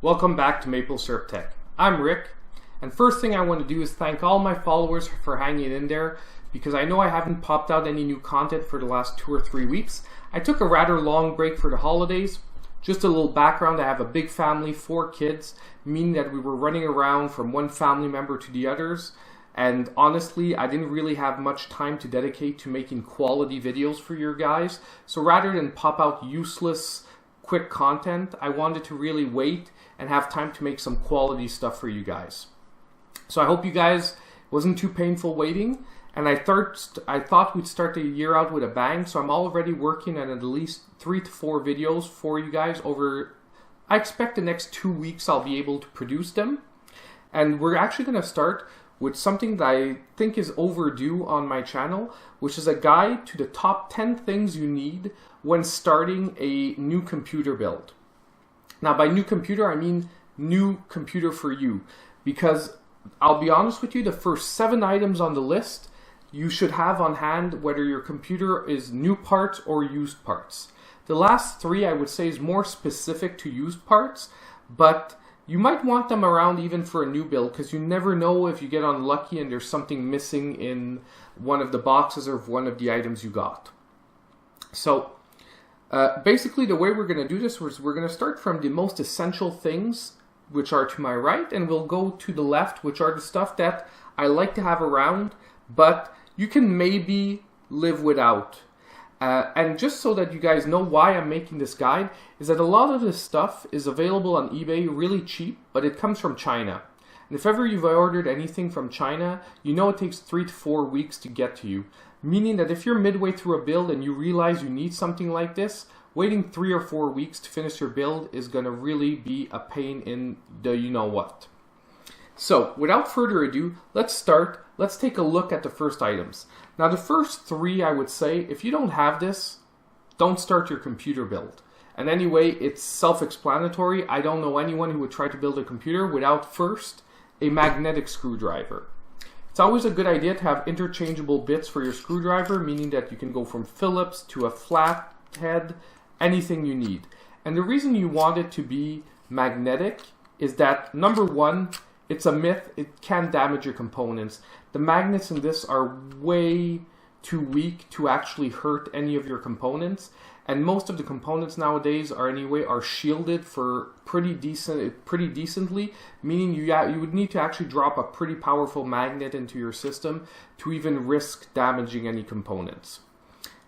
Welcome back to Maple Syrup Tech. I'm Rick, and first thing I want to do is thank all my followers for hanging in there, because I know I haven't popped out any new content for the last 2 or 3 weeks. I took a rather long break for the holidays. Just a little background, I have a big family, 4 kids, meaning that we were running around from one family member to the others, and honestly, I didn't really have much time to dedicate to making quality videos for you guys. So rather than pop out useless, quick content, I wanted to really wait and have time to make some quality stuff for you guys. So I hope you guys wasn't too painful waiting, and I thought we'd start the year out with a bang, so I'm already working on at least 3 to 4 videos for you guys over, I expect the next 2 weeks I'll be able to produce them. And we're actually going to start with something that I think is overdue on my channel, which is a guide to the top 10 things you need when starting a new computer build. Now, by new computer, I mean new computer for you, because I'll be honest with you, the first 7 items on the list you should have on hand, whether your computer is new parts or used parts. The last 3 I would say is more specific to used parts, but you might want them around even for a new build, because you never know if you get unlucky and there's something missing in one of the boxes or one of the items you got. So basically the way we're going to do this is we're going to start from the most essential things, which are to my right, and we'll go to the left, which are the stuff that I like to have around, but you can maybe live without. And just so that you guys know why I'm making this guide, is that a lot of this stuff is available on eBay really cheap, but it comes from China. And if ever you've ordered anything from China, you know it takes 3 to 4 weeks to get to you. Meaning that if you're midway through a build and you realize you need something like this, waiting 3 or 4 weeks to finish your build is going to really be a pain in the you-know-what. So, without further ado, let's start. Let's take a look at the first items. Now, the first 3, I would say, if you don't have this, don't start your computer build. And anyway, it's self-explanatory. I don't know anyone who would try to build a computer without first a magnetic screwdriver. It's always a good idea to have interchangeable bits for your screwdriver, meaning that you can go from Phillips to a flat head, anything you need. And the reason you want it to be magnetic is that, number 1, it's a myth, it can damage your components. The magnets in this are way too weak to actually hurt any of your components, and most of the components nowadays are shielded for pretty decently, meaning you would need to actually drop a pretty powerful magnet into your system to even risk damaging any components.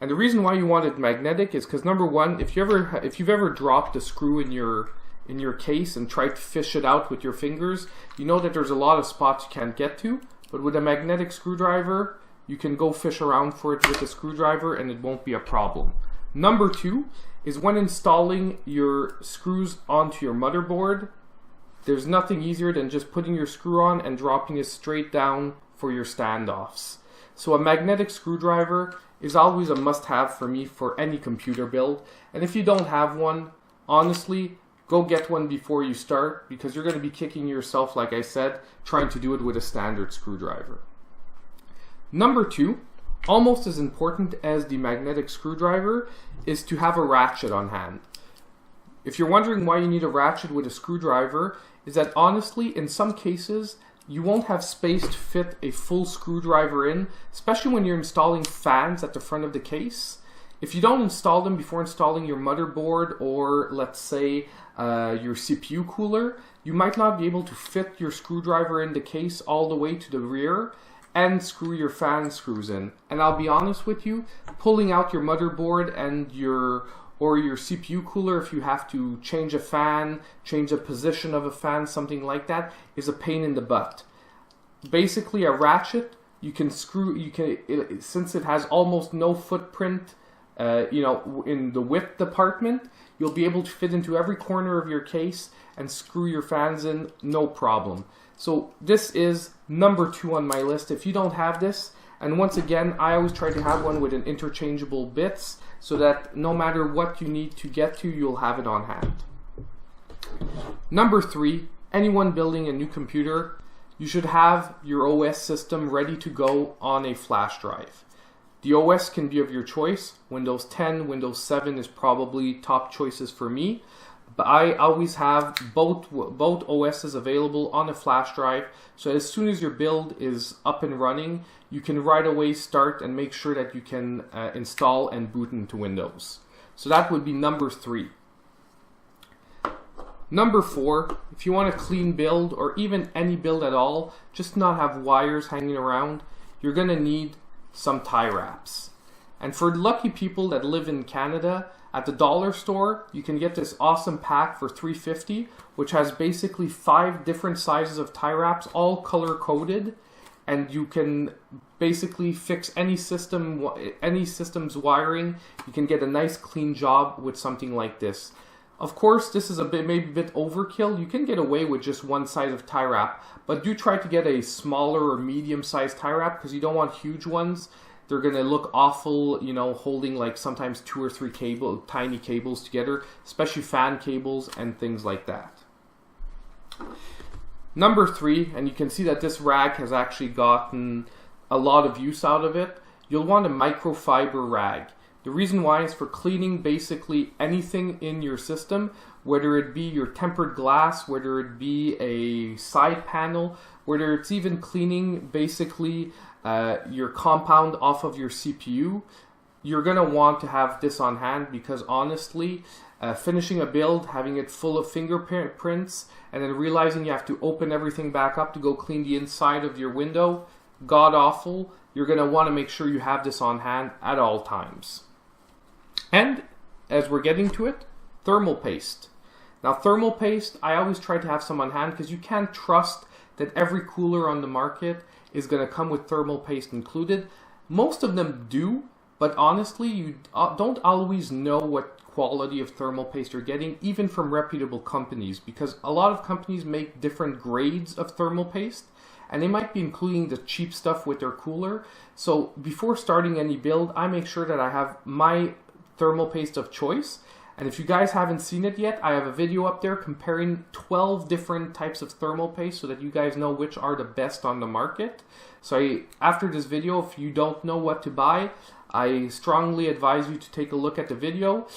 And the reason why you want it magnetic is because, number 1, if you've ever dropped a screw in your case and tried to fish it out with your fingers, you know that there's a lot of spots you can't get to, but with a magnetic screwdriver, you can go fish around for it with a screwdriver and it won't be a problem. Number 2 is when installing your screws onto your motherboard, there's nothing easier than just putting your screw on and dropping it straight down for your standoffs. So a magnetic screwdriver is always a must-have for me for any computer build, and if you don't have one, honestly, go get one before you start, because you're going to be kicking yourself, like I said, trying to do it with a standard screwdriver. Number 2, almost as important as the magnetic screwdriver, is to have a ratchet on hand. If you're wondering why you need a ratchet with a screwdriver, is that honestly, in some cases, you won't have space to fit a full screwdriver in, especially when you're installing fans at the front of the case. If you don't install them before installing your motherboard or, let's say, your CPU cooler, you might not be able to fit your screwdriver in the case all the way to the rear and screw your fan screws in. And I'll be honest with you, pulling out your motherboard and your CPU cooler, if you have to change a fan, change the position of a fan, something like that, is a pain in the butt. Basically, a ratchet, since it has almost no footprint, in the width department, you'll be able to fit into every corner of your case and screw your fans in, no problem. So this is number 2 on my list. If you don't have this, and once again, I always try to have one with an interchangeable bits, so that no matter what you need to get to, you'll have it on hand. Number 3, anyone building a new computer, you should have your OS system ready to go on a flash drive. The OS can be of your choice. Windows 10, Windows 7 is probably top choices for me, But I always have both OSs available on a flash drive, so as soon as your build is up and running, you can right away start and make sure that you can install and boot into Windows. So that would be number 3. Number 4, if you want a clean build, or even any build at all, just not have wires hanging around, you're going to need some tie wraps. And for lucky people that live in Canada, at the dollar store, you can get this awesome pack for $3.50, which has basically 5 different sizes of tie wraps, all color coded, and you can basically fix any system's wiring. You can get a nice clean job with something like this. Of course, this is maybe a bit overkill. You can get away with just one size of tie wrap, but do try to get a smaller or medium-sized tie wrap because you don't want huge ones. They're going to look awful, you know, holding like sometimes 2 or 3 tiny cables together, especially fan cables and things like that. Number 3, and you can see that this rag has actually gotten a lot of use out of it. You'll want a microfiber rag. The reason why is for cleaning basically anything in your system, whether it be your tempered glass, whether it be a side panel, whether it's even cleaning basically your compound off of your CPU. You're going to want to have this on hand because honestly, finishing a build, having it full of fingerprints, and then realizing you have to open everything back up to go clean the inside of your window, god awful. You're going to want to make sure you have this on hand at all times. And as we're getting to it, thermal paste. Now thermal paste, I always try to have some on hand because you can't trust that every cooler on the market is going to come with thermal paste included. Most of them do, but honestly, you don't always know what quality of thermal paste you're getting, even from reputable companies, because a lot of companies make different grades of thermal paste, and they might be including the cheap stuff with their cooler. So before starting any build, I make sure that I have my thermal paste of choice. And if you guys haven't seen it yet, I have a video up there comparing 12 different types of thermal paste so that you guys know which are the best on the market. So after this video, if you don't know what to buy, I strongly advise you to take a look at the video.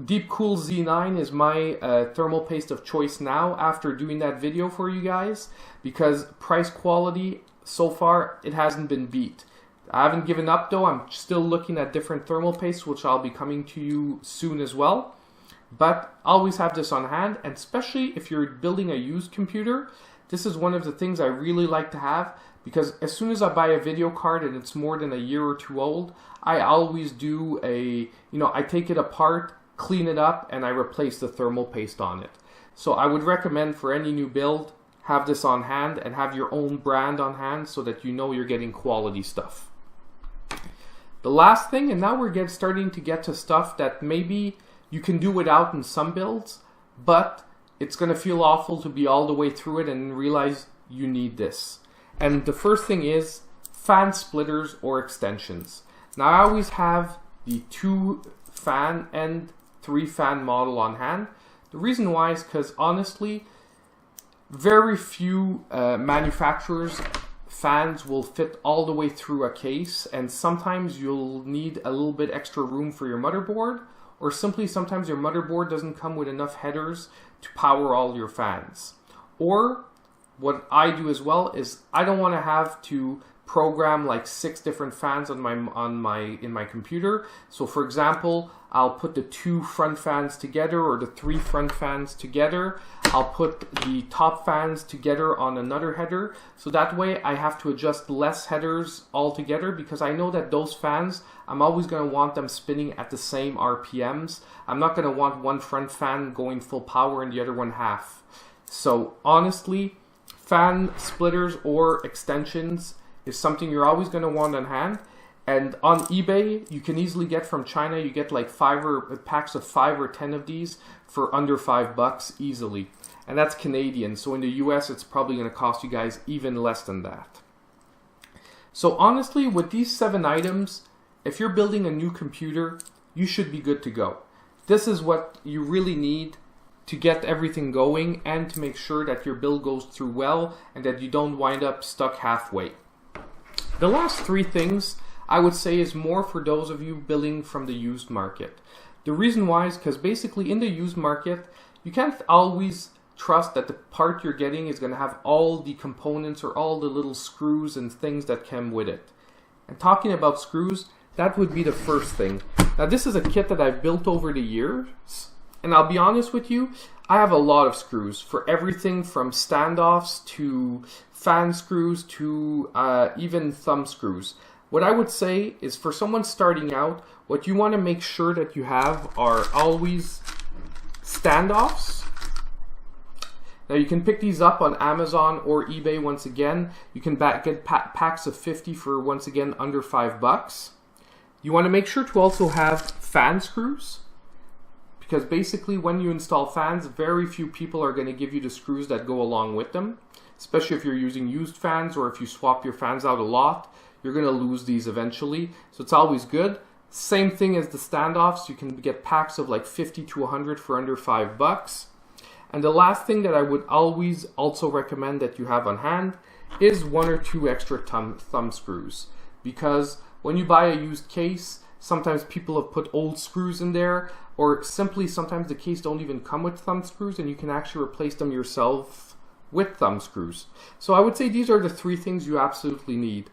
Deep Cool Z9 is my thermal paste of choice now after doing that video for you guys, because price quality, so far, it hasn't been beat. I haven't given up though. I'm still looking at different thermal pastes, which I'll be coming to you soon as well. But always have this on hand, and especially if you're building a used computer, this is one of the things I really like to have, because as soon as I buy a video card and it's more than a year or 2 old, I always do I take it apart, clean it up, and I replace the thermal paste on it. So I would recommend for any new build, have this on hand and have your own brand on hand so that you know you're getting quality stuff. The last thing, and now we're starting to get to stuff that maybe you can do without in some builds, but it's going to feel awful to be all the way through it and realize you need this. And the first thing is fan splitters or extensions. Now I always have the 2 fan and 3 fan model on hand. The reason why is because honestly, very few manufacturers fans will fit all the way through a case, and sometimes you'll need a little bit extra room for your motherboard, or simply sometimes your motherboard doesn't come with enough headers to power all your fans. Or what I do as well is I don't want to have to program like 6 different fans in my computer. So for example, I'll put the 2 front fans together or the 3 front fans together. I'll put the top fans together on another header. So that way I have to adjust less headers altogether, because I know that those fans, I'm always going to want them spinning at the same RPMs. I'm not going to want one front fan going full power and the other one half. So honestly, fan splitters or extensions is something you're always going to want on hand. And on eBay, you can easily get from China, you get like packs of 5 or 10 of these for under $5 easily. And that's Canadian. So in the US, it's probably going to cost you guys even less than that. So honestly, with these 7 items, if you're building a new computer, you should be good to go. This is what you really need to get everything going and to make sure that your build goes through well and that you don't wind up stuck halfway. The last 3 things I would say is more for those of you building from the used market. The reason why is because basically in the used market, you can't always trust that the part you're getting is going to have all the components or all the little screws and things that come with it. And talking about screws, that would be the first thing. Now this is a kit that I've built over the years, and I'll be honest with you, I have a lot of screws for everything from standoffs to fan screws to even thumb screws. What I would say is for someone starting out, what you want to make sure that you have are always standoffs. Now you can pick these up on Amazon or eBay once again. You can get packs of 50 for once again under $5. You want to make sure to also have fan screws, because basically when you install fans, very few people are going to give you the screws that go along with them, especially if you're using used fans or if you swap your fans out a lot, you're going to lose these eventually. So it's always good. Same thing as the standoffs. You can get packs of like 50 to 100 for under $5. And the last thing that I would always also recommend that you have on hand is 1 or 2 extra thumb screws. Because when you buy a used case, sometimes people have put old screws in there, or simply sometimes the case don't even come with thumb screws and you can actually replace them yourself with thumb screws. So I would say these are the 3 things you absolutely need.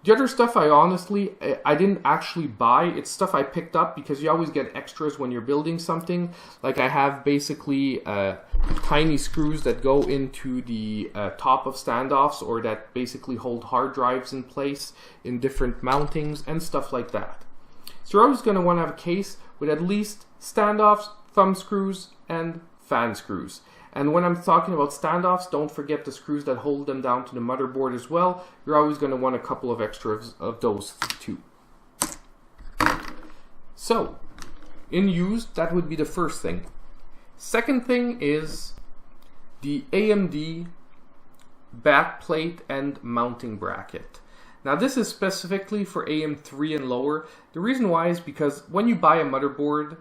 The other stuff I didn't actually buy. It's stuff I picked up because you always get extras when you're building something. Like I have basically tiny screws that go into the top of standoffs, or that basically hold hard drives in place in different mountings and stuff like that. So you're always going to want to have a case with at least standoffs, thumb screws, and fan screws. And when I'm talking about standoffs, don't forget the screws that hold them down to the motherboard as well. You're always going to want a couple of extras of those too. So, in used, that would be the first thing. Second thing is the AMD backplate and mounting bracket. Now this is specifically for AM3 and lower. The reason why is because when you buy a motherboard,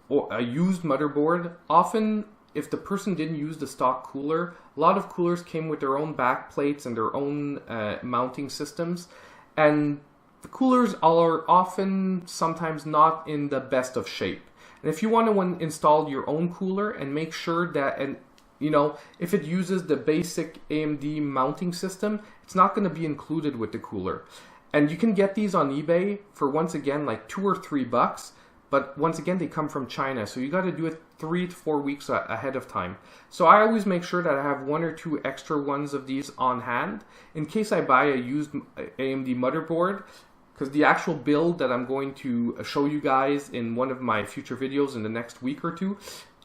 or a used motherboard, often if the person didn't use the stock cooler, a lot of coolers came with their own back plates and their own mounting systems, and the coolers are often sometimes not in the best of shape. And if you want to install your own cooler and make sure that, and you know, if it uses the basic AMD mounting system, it's not going to be included with the cooler. And you can get these on eBay for once again like $2 or $3. But once again, they come from China, so you got to do it 3 to 4 weeks ahead of time. So I always make sure that I have 1 or 2 extra ones of these on hand in case I buy a used AMD motherboard, because the actual build that I'm going to show you guys in one of my future videos in the next week or 2,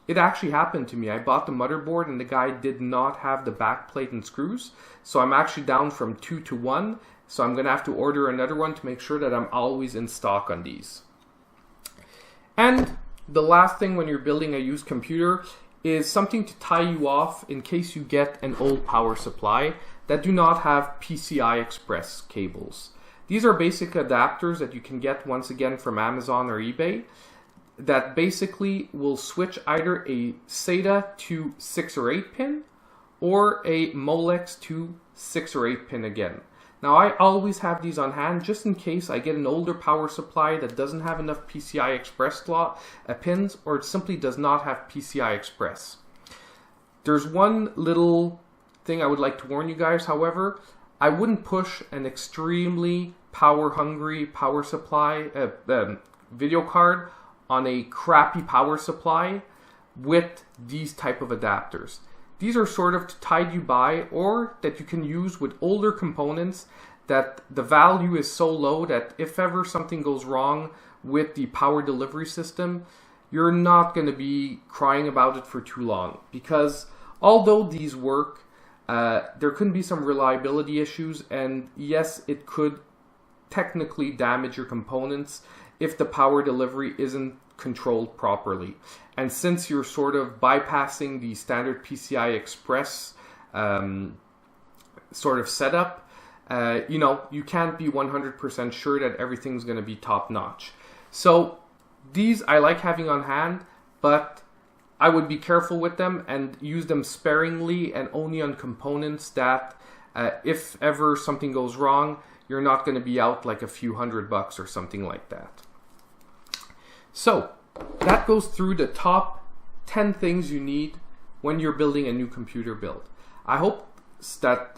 it actually happened to me. I bought the motherboard and the guy did not have the back plate and screws, so I'm actually down from 2 to 1, so I'm going to have to order another one to make sure that I'm always in stock on these. And the last thing when you're building a used computer is something to tie you off in case you get an old power supply that do not have PCI Express cables. These are basic adapters that you can get once again from Amazon or eBay that basically will switch either a SATA to 6 or 8 pin or a Molex to 6 or 8 pin again. Now I always have these on hand just in case I get an older power supply that doesn't have enough PCI Express pins, or it simply does not have PCI Express. There's one little thing I would like to warn you guys, however. I wouldn't push an extremely power-hungry power supply, video card on a crappy power supply with these type of adapters. These are sort of to tide you by, or that you can use with older components that the value is so low that if ever something goes wrong with the power delivery system, you're not going to be crying about it for too long. Because although these work, there could be some reliability issues, and yes, it could technically damage your components if the power delivery isn't controlled properly. And since you're sort of bypassing the standard PCI Express sort of setup, you know, you can't be 100% sure that everything's going to be top notch. So these I like having on hand, but I would be careful with them and use them sparingly and only on components that if ever something goes wrong, you're not going to be out like a few $100 or something like that. So that goes through the top 10 things you need when you're building a new computer build. I hope that,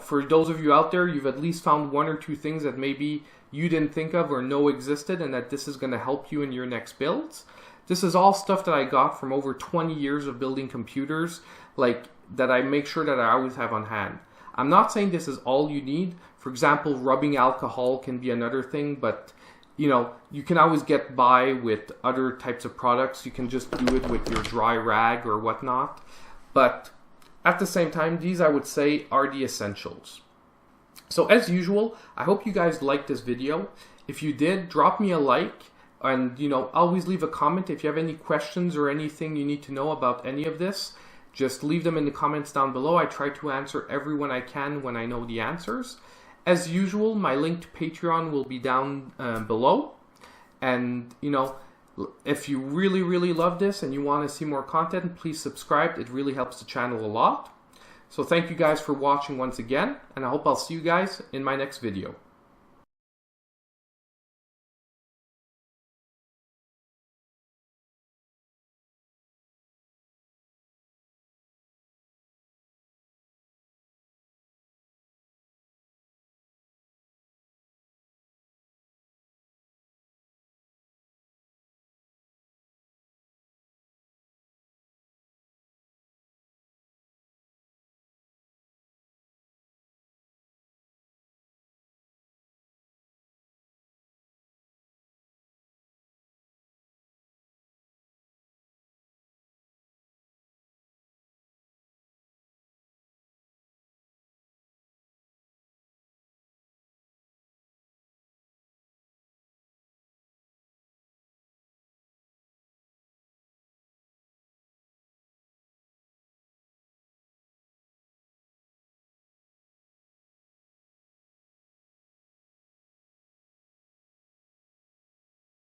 for those of you out there, you've at least found one or two things that maybe you didn't think of or know existed, and that this is going to help you in your next builds. This is all stuff that I got from over 20 years of building computers, that I make sure that I always have on hand. I'm not saying this is all you need. For example, rubbing alcohol can be another thing, but you can always get by with other types of products. You can just do it with your dry rag or whatnot. But at the same time, these I would say are the essentials. So as usual, I hope you guys liked this video. If you did, drop me a like, and always leave a comment. If you have any questions or anything you need to know about any of this, just leave them in the comments down below. I try to answer everyone I can when I know the answers. As usual, my link to Patreon will be down below. And, if you really, really love this and you want to see more content, please subscribe. It really helps the channel a lot. So thank you guys for watching once again, and I hope I'll see you guys in my next video.